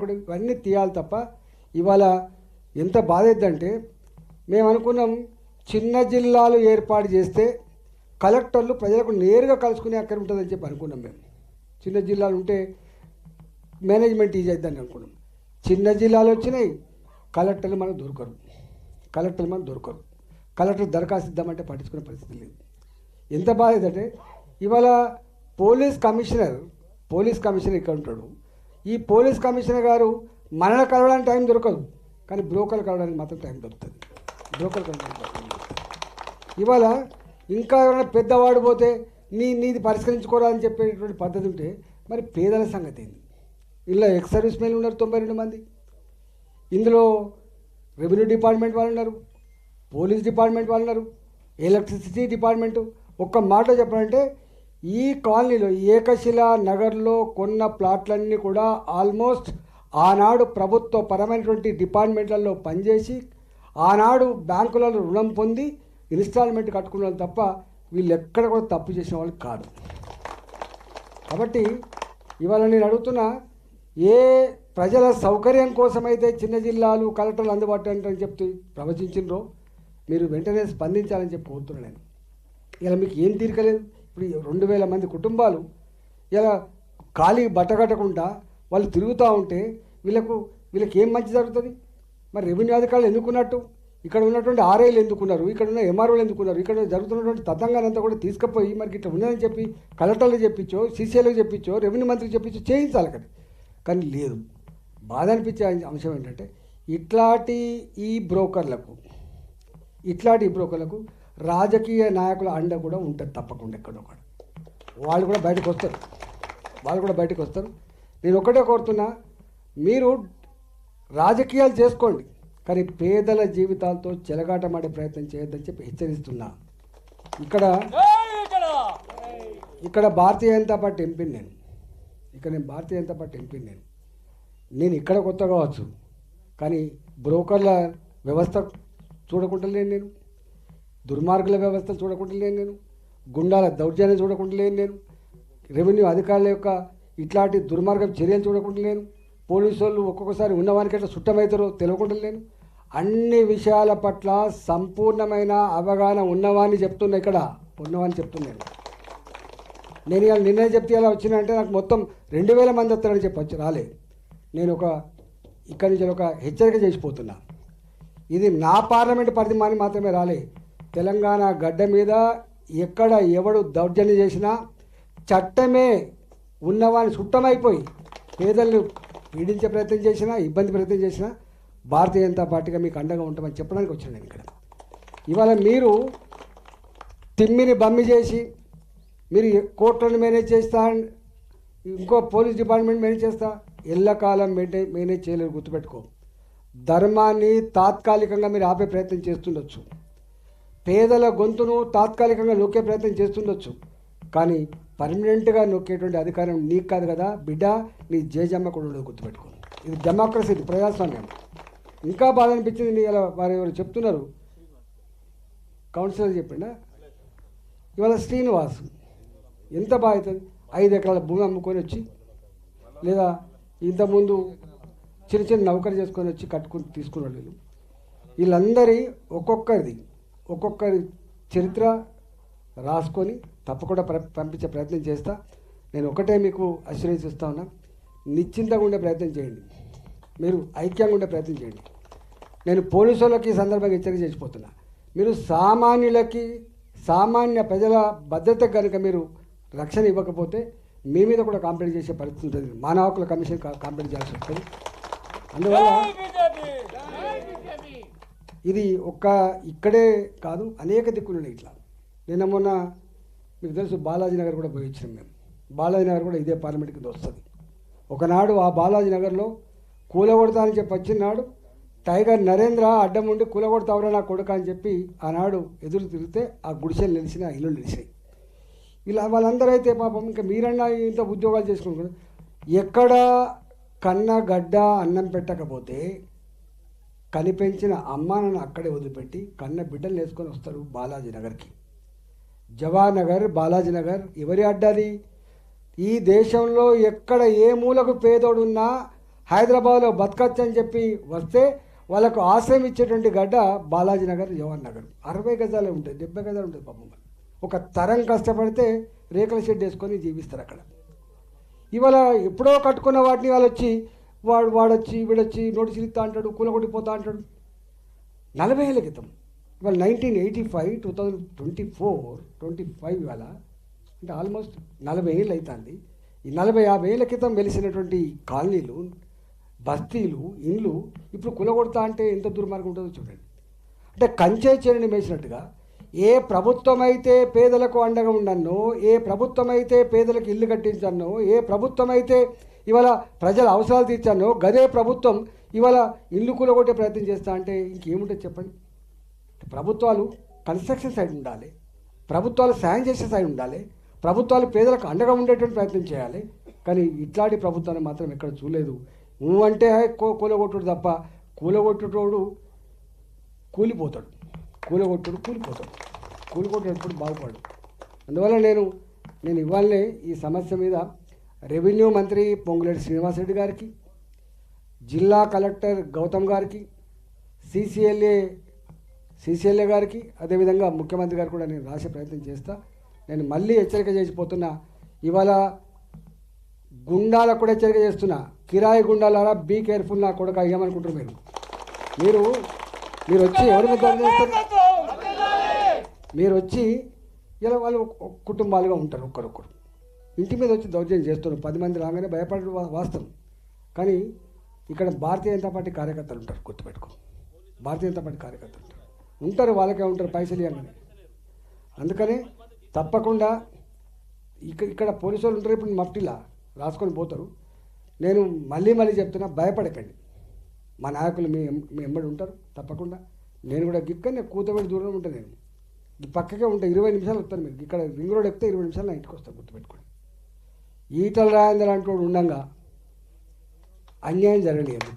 ఇవన్నీ తీయాలి తప్ప ఇవాళ ఎంత బాధేద్దంటే మేము అనుకున్నాం చిన్న జిల్లాలు ఏర్పాటు చేస్తే కలెక్టర్లు ప్రజలకు నేరుగా కలుసుకునే అక్కడ ఉంటుందని చెప్పి అనుకున్నాం. మేము చిన్న జిల్లాలు ఉంటే మేనేజ్మెంట్ ఈజీ అవుతుందని అనుకున్నాం. చిన్న జిల్లాలు వచ్చినాయి, కలెక్టర్లు మనకు దొరకరు. కలెక్టర్ దరఖాస్తు ఇద్దామంటే పట్టించుకునే పరిస్థితి లేదు. ఎంత బాధ ఏంటంటే ఇవాళ పోలీస్ కమిషనర్ ఇక్కడ ఉంటాడు. ఈ పోలీస్ కమిషనర్ గారు మనల్ని కలవడానికి టైం దొరకదు, కానీ బ్రోకర్లు కలవడానికి మాత్రం టైం దొరుకుతుంది. ఇవాళ ఇంకా ఎవరైనా పెద్దవాడు పోతే నీది పరిష్కరించుకోవాలని చెప్పేటువంటి పద్ధతి ఉంటే మరి పేదల సంగతి ఏంది? ఇలా ఎక్స్ సర్వీస్ మెన్లు ఉన్నారు 92 మంది. ఇందులో రెవెన్యూ డిపార్ట్మెంట్ వాళ్ళు ఉన్నారు, పోలీస్ డిపార్ట్మెంట్ వాళ్ళు ఉన్నారు, ఎలక్ట్రిసిటీ డిపార్ట్మెంటు. ఒక్క మాట చెప్పాలంటే ఈ కాలనీలో ఏకశిలా నగర్లో కొన్న ప్లాట్లన్నీ కూడా ఆల్మోస్ట్ ఆనాడు ప్రభుత్వ పరమైనటువంటి డిపార్ట్మెంట్లలో పనిచేసి ఆనాడు బ్యాంకులలో రుణం పొంది ఇన్స్టాల్మెంట్ కట్టుకున్నారు తప్ప వీళ్ళు ఎక్కడ కూడా తప్పు చేసిన వాళ్ళు కాదు. కాబట్టి ఇవాళ నేను అడుగుతున్నా, ఏ ప్రజల సౌకర్యం కోసమైతే చిన్న జిల్లాలు కలెక్టర్లు అందుబాటు అని చెప్తూ ప్రవచించినరో మీరు వెంటనే స్పందించాలని చెప్పి కోరుతున్నాను నేను. ఇలా మీకు ఏం తీరికలేదు. ఇప్పుడు 2000 మంది కుటుంబాలు ఇలా ఖాళీ బట్టగట్టకుండా వాళ్ళు తిరుగుతూ ఉంటే వీళ్ళకి ఏం మంచి జరుగుతుంది? మరి రెవెన్యూ అధికారులు ఎందుకున్నట్టు, ఇక్కడ ఉన్నటువంటి ఆర్ఐలు ఎందుకున్నారు, ఇక్కడ ఉన్న ఎంఆర్ఓలు ఎందుకున్నారు, ఇక్కడ జరుగుతున్నటువంటి తతంగానంతా కూడా తీసుకుపోయి మరి ఇట్లా ఉన్నదని చెప్పి కలెక్టర్లు చెప్పించో, సీసీఎల్కి చెప్పించో, రెవెన్యూ మంత్రికి చెప్పించో చేయించాలి కదా. కానీ లేదు. బాధ అనిపించే అంశం ఏంటంటే ఇట్లాంటి ఈ బ్రోకర్లకు రాజకీయ నాయకుల అండ కూడా ఉంటుంది తప్పకుండా. ఎక్కడొక్కడ వాళ్ళు కూడా బయటకు వస్తారు. నేను ఒకటే కోరుతున్నా, మీరు రాజకీయాలు చేసుకోండి, కానీ పేదల జీవితాలతో చెలగాటమాడే ప్రయత్నం చేయొద్దని చెప్పి హెచ్చరిస్తున్నా. ఇక్కడ భారతీయ జనతా పార్టీ ఎంపీని నేను ఇక్కడ కొత్త కావచ్చు, కానీ బ్రోకర్ల వ్యవస్థ చూడకుంటలేను నేను, దుర్మార్గుల వ్యవస్థ చూడకుంటలేను నేను, గుండాల దౌర్జన్యం చూడకుంటలేను నేను, రెవెన్యూ అధికారుల యొక్క ఇట్లాంటి దుర్మార్గం చర్యలు చూడకుంటలేను, పోలీసు వాళ్ళు ఒక్కొక్కసారి ఉన్నవానికి ఎట్లా సుట్టమవుతారో తెలియకుంటలేను. అన్ని విషయాల పట్ల సంపూర్ణమైన అవగాహన ఉన్నవాన్ని చెప్తున్నాను. నేను ఇలా నిర్ణయం చెప్తే ఇలా వచ్చినంటే నాకు మొత్తం 2000 మంది వస్తారని చెప్పొచ్చు, రాలేదు. నేను ఇక్కడి నుంచి ఒక హెచ్చరిక చేసిపోతున్నా. ఇది నా పార్లమెంటు పరిధి మాత్రమే రాలే. తెలంగాణ గడ్డ మీద ఎక్కడ ఎవడు దౌర్జన్యం చేసినా చట్టమే ఉన్నవాని సుట్టమైపోయి పేదలను పీడించే ప్రయత్నం చేసినా, ఇబ్బంది ప్రయత్నం చేసినా భారతీయ జనతా పార్టీగా మీకు అండగా ఉంటామని చెప్పడానికి వచ్చాను నేను ఇక్కడ. ఇవాళ మీరు తిమ్మిని బమ్మి చేసి మీరు కోర్టులను మేనేజ్ చేస్తా, ఇంకో పోలీస్ డిపార్ట్మెంట్ మేనేజ్ చేస్తా, ఎల్లకాలం మేనేజ్ చేయలేరు. గుర్తుపెట్టుకో. ధర్మాన్ని తాత్కాలికంగా మీరు ఆపే ప్రయత్నం చేస్తుండొచ్చు, పేదల గొంతును తాత్కాలికంగా నొక్కే ప్రయత్నం చేస్తుండొచ్చు, కానీ పర్మనెంట్గా నొక్కేటువంటి అధికారం నీకు కాదు కదా బిడ్డ, నీ జేజమ్మ కూడా ఉండదు. గుర్తుపెట్టుకో. ఇది డెమోక్రసీ, ఇది ప్రజాస్వామ్యం. ఇంకా బాధ అనిపించింది, ఇలా వారు ఎవరు చెప్తున్నారు, కౌన్సిలర్ చెప్పిండా ఇవాళ శ్రీనివాస్ ఎంత బాధ అవుతుంది. 5 ఎకరాల భూమి అమ్ముకొని వచ్చి, లేదా ఇంతకుముందు చిన్న నౌకరు చేసుకొని వచ్చి కట్టుకుని తీసుకున్నాడు. వీళ్ళందరి ఒక్కొక్కరి చరిత్ర రాసుకొని తప్పకుండా పంపించే ప్రయత్నం చేస్తా. నేను ఒకటే మీకు అష్యూరెన్స్ ఇస్తా ఉన్నా, నిశ్చింతగా ఉండే ప్రయత్నం చేయండి, మీరు ఐక్యంగా ఉండే ప్రయత్నం చేయండి. నేను పోలీసు వాళ్ళకి ఈ సందర్భంగా హెచ్చరిక చేసిపోతున్నా, మీరు సామాన్య ప్రజల భద్రతకు కనుక మీరు రక్షణ ఇవ్వకపోతే మీ మీద కూడా కంప్లైంట్ చేసే పరిస్థితి ఉంటుంది. మానవ హక్కుల కమిషన్ కంప్లైంట్ చేయాల్సి వస్తుంది. అందువల్ల ఇది ఇక్కడే కాదు, అనేక దిక్కులు ఇట్లా. నిన్న మొన్న మీకు తెలుసు బాలాజీ నగర్ కూడా పోయి వచ్చినాం మేము. బాలాజీ నగర్ కూడా ఇదే పార్లమెంట్ కింద వస్తుంది. ఒకనాడు ఆ బాలాజీ నగర్లో కూలగొడతా అని చెప్పి వచ్చినాడు టైగర్ నరేంద్ర అడ్డం ఉండి కూలగొడతావురా నా కొడుక అని చెప్పి ఆనాడు ఎదురు తిరిగితే ఆ గుడిసెలు నిలిచిన, ఆ ఇల్లు నిలిచినాయి. ఇలా వాళ్ళందరూ అయితే పాపం ఇంకా మీరన్నా ఇంత ఉద్యోగాలు చేసుకుంటున్నారు. ఎక్కడ కన్న గడ్డ అన్నం పెట్టకపోతే కనిపెంచిన అమ్మానను అక్కడే వదిలిపెట్టి కన్న బిడ్డలు వేసుకొని వస్తారు బాలాజీ నగర్కి. జవానగర్, బాలాజీ నగర్ ఎవరి అడ్డాది? ఈ దేశంలో ఎక్కడ ఏ మూలకు పేదోడున్నా హైదరాబాద్లో బతకచ్చు అని చెప్పి వస్తే వాళ్ళకు ఆశ్రయం ఇచ్చేటువంటి గడ్డ బాలాజీ నగర్, జవహర్ నగర్. 60 గజాలే ఉంటుంది, 70 గజాలు ఉంటుంది పాపం. ఒక తరం కష్టపడితే రేకుల షెడ్ వేసుకొని జీవిస్తారు అక్కడ. ఇవాళ ఎప్పుడో కట్టుకున్న వాటిని వాళ్ళు వచ్చి వాడొచ్చి వీడొచ్చి నోటీసులు ఇస్తా అంటాడు, కూలగొట్టిపోతా అంటాడు. 40 ఏళ్ళ క్రితం, ఇవాళ 1985, 2024, 25 ఇవాళ అంటే ఆల్మోస్ట్ 40 ఏళ్ళు అవుతుంది. ఈ 40-50 ఏళ్ళ క్రితం వెలిసినటువంటి కాలనీలు, బస్తీలు, ఇండ్లు ఇప్పుడు కూలగొడతా అంటే ఎంత దుర్మార్గం ఉంటుందో చూడండి. అంటే కంచే చేరిని మేసినట్టుగా ఏ ప్రభుత్వం అయితే పేదలకు అండగా ఉండన్నో, ఏ ప్రభుత్వం అయితే పేదలకు ఇల్లు కట్టించన్నో, ఏ ప్రభుత్వం అయితే ఇవాళ ప్రజల అవసరాలు తీర్చానో గదే ప్రభుత్వం ఇవాళ ఇల్లు కూలగొట్టే ప్రయత్నం చేస్తా అంటే ఇంకేముంటుంది చెప్పండి. ప్రభుత్వాలు కన్స్ట్రక్షన్ సైడ్ ఉండాలి, ప్రభుత్వాలు సాయం చేసే సైడ్ ఉండాలి, ప్రభుత్వాలు పేదలకు అండగా ఉండేటువంటి ప్రయత్నం చేయాలి. కానీ ఇట్లాంటి ప్రభుత్వాన్ని మాత్రం ఎక్కడ చూడలేదు. నువ్వంటే కూలగొట్టుడు తప్ప కూలగొట్టుటోడు కూలిపోతాడు, కూలికొట్టేటప్పుడు బాగుపడు. అందువల్ల నేను ఇవాళనే ఈ సమస్య మీద రెవెన్యూ మంత్రి పొంగులేటి శ్రీనివాసరెడ్డి గారికి, జిల్లా కలెక్టర్ గౌతమ్ గారికి, సిసిఎల్ఏ గారికి, అదేవిధంగా ముఖ్యమంత్రి గారు కూడా నేను రాసే ప్రయత్నం చేస్తా. నేను మళ్ళీ హెచ్చరిక చేసిపోతున్నా, ఇవాళ గుండాలకు కూడా హెచ్చరిక చేస్తున్నా. కిరాయి గుండాలారా బీ కేర్ఫుల్, నా కొడుకు అయ్యామనుకుంటారు మీరు వచ్చి ఎవరి మీద దాడి చేస్తారు? మీరు వచ్చి ఇలా వాళ్ళు కుటుంబాలుగా ఉంటారు, ఒక్కరొక్కరు ఇంటి మీద వచ్చి దౌర్జన్యం చేస్తున్నారు. 10 మంది రాగానే భయపడడం వాస్తవం. కానీ ఇక్కడ భారతీయ జనతా పార్టీ కార్యకర్తలు ఉంటారు, గుర్తుపెట్టుకో. భారతీయ జనతా పార్టీ కార్యకర్తలు ఉంటారు, వాళ్ళకే ఉంటారు పైసలు ఇవ్వగానే. అందుకని తప్పకుండా ఇక్కడ పోలీసు వాళ్ళు ఉంటారు, ఇప్పుడు మఫ్టీలా రాసుకొని పోతారు. నేను మళ్ళీ చెప్తున్నా, భయపడకండి. మా నాయకులు మీ ఎంబడి ఉంటారు తప్పకుండా. నేను కూడా గిక్కనే కూతబడి దూరంలో ఉంటాను. నేను పక్కకే ఉంటా, 20 నిమిషాలు వస్తాను. మీరు ఇక్కడ రింగ్ రోడ్ ఎక్కితే 20 నిమిషాలు నా ఇంటికి వస్తాను, గుర్తుపెట్టుకోండి. ఈటల రాజేందర్ అంటూ ఉండగా అన్యాయం జరగలేదు.